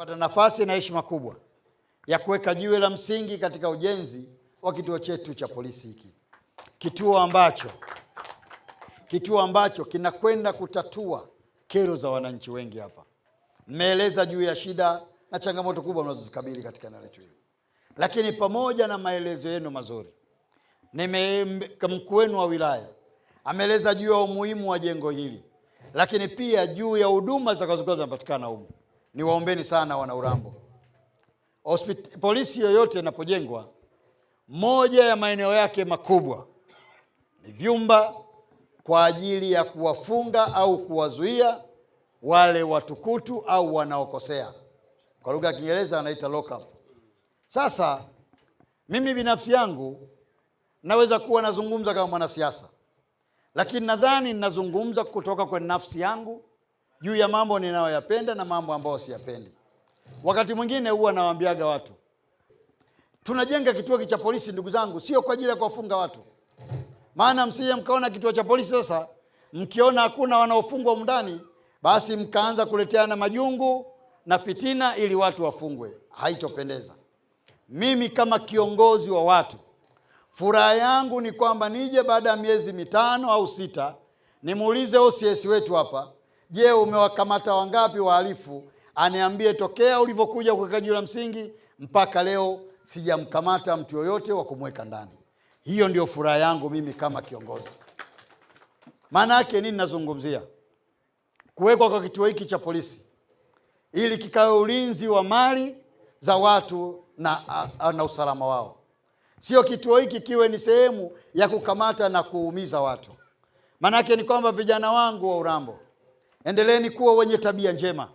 Pata nafasi na heshima kubwa ya kuweka jiwe la msingi katika ujenzi wa kituo chetu cha polisi hiki. Kituo ambacho kinakwenda kutatua kero za wananchi wengi hapa. Mmeeleza juu ya shida na changamoto kubwa mnazozikabili katika eneo letu hili. Lakini pamoja na maelezo yenu mazuri, mkuu wenu wa wilaya ameeleza juu ya umuhimu wa jengo hili, lakini pia juu ya huduma zitakazokuwa zinapatikana humu. Niwaombeni sana wana Urambo, polisi yoyote inapojengwa, moja ya maeneo yake makubwa ni vyumba kwa ajili ya kuwafunga au kuwazuia wale watukutu au wanaokosea. Kwa lugha ya Kiingereza anaita lock up. Sasa mimi binafsi yangu naweza kuwa nazungumza kama mwanasiasa, lakini nadhani ninazungumza kutoka kwa nafsi yangu juu ya mambo ninayoyapenda na mambo ambayo siyapendi. Wakati mwingine huwa nawaambiaga watu, tunajenga kituo cha polisi ndugu zangu, sio kwa ajili ya kuwafunga watu. Maana msije mkaona kituo cha polisi sasa, mkiona hakuna wanaofungwa ndani, basi mkaanza kuleteana majungu na fitina ili watu wafungwe. Haitopendeza. Mimi kama kiongozi wa watu, furaha yangu ni kwamba nije baada ya miezi 5 au 6 nimuulize OCS wetu hapa, je, umewakamata wangapi wahalifu? Aniambie tokea ulivyokuja kuweka jiwe la msingi mpaka leo sijamkamata mtu yoyote wa kumweka ndani. Hiyo ndio furaha yangu mimi kama kiongozi. Maana yake nini nazungumzia? Kuwekwa kwa kituo hiki cha polisi ili kikawe ulinzi wa mali za watu na usalama wao. Sio kituo hiki kiwe ni sehemu ya kukamata na kuumiza watu. Maana yake ni kwamba vijana wangu wa Urambo, endeleeni kuwa wenye tabia njema.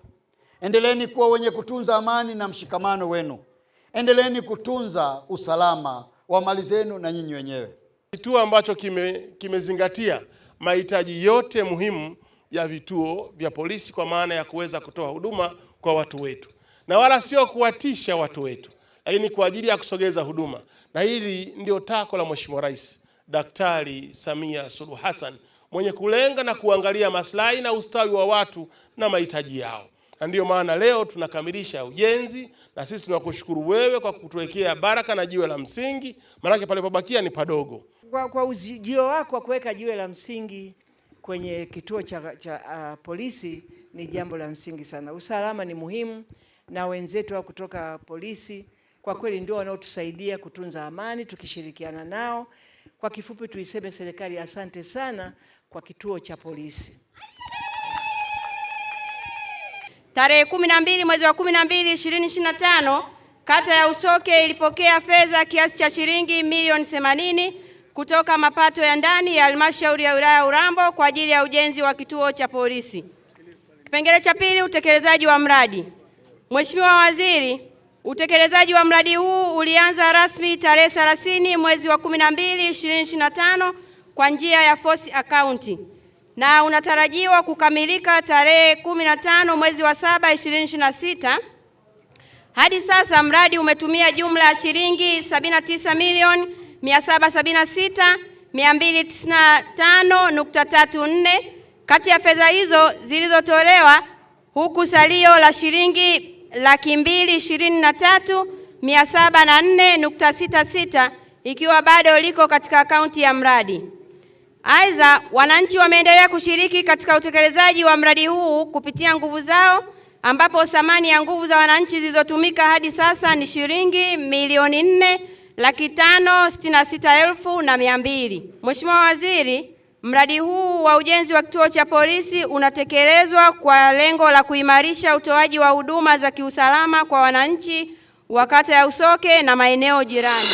Endeleeni kuwa wenye kutunza amani na mshikamano wenu. Endeleeni kutunza usalama wa mali zenu na nyinyi wenyewe. Kituo ambacho kimezingatia mahitaji yote muhimu ya vituo vya polisi kwa maana ya kuweza kutoa huduma kwa watu wetu. Na wala sio kuwatisha watu wetu, lakini kwa ajili ya kusogeza huduma. Na hili ndio tako la Mheshimiwa Rais Daktari Samia Suluhu Hassan, mwenye kulenga na kuangalia maslahi na ustawi wa watu na mahitaji yao. Na ndio maana leo tunakamilisha ujenzi, na sisi tunakushukuru wewe kwa kutuwekea baraka na jiwe la msingi, maana pale pabakia ni padogo. Kwa ujio wako wa kuweka jiwe la msingi kwenye kituo cha polisi ni jambo la msingi sana. Usalama ni muhimu, na wenzetu wa kutoka polisi kwa kweli ndio wanaotusaidia kutunza amani tukishirikiana nao. Kwa kifupi tuiseme serikali asante sana kwa kituo cha polisi. Tarehe 12 mwezi wa 12 2025, kata ya Usoke ilipokea fedha kiasi cha shilingi milioni 80 kutoka mapato ya ndani ya halmashauri ya wilaya ya Urambo kwa ajili ya ujenzi wa kituo cha polisi. Kipengele cha pili, utekelezaji wa mradi. Mheshimiwa Waziri, utekelezaji wa mradi huu ulianza rasmi tarehe 30 mwezi wa 12 2025 kwa njia ya force account na unatarajiwa kukamilika tarehe 15 mwezi wa 7 2026. Hadi sasa mradi umetumia jumla ya shilingi 79,776,295.34 kati ya fedha hizo zilizotolewa, huku salio la shilingi 223,704.66 ikiwa bado liko katika akaunti ya mradi. Aidha, wananchi wameendelea kushiriki katika utekelezaji wa mradi huu kupitia nguvu zao, ambapo thamani ya nguvu za wananchi zilizotumika hadi sasa ni shilingi milioni 4,566,200. Mheshimiwa Waziri, mradi huu wa ujenzi wa kituo cha polisi unatekelezwa kwa lengo la kuimarisha utoaji wa huduma za kiusalama kwa wananchi wa kata ya Usoke na maeneo jirani.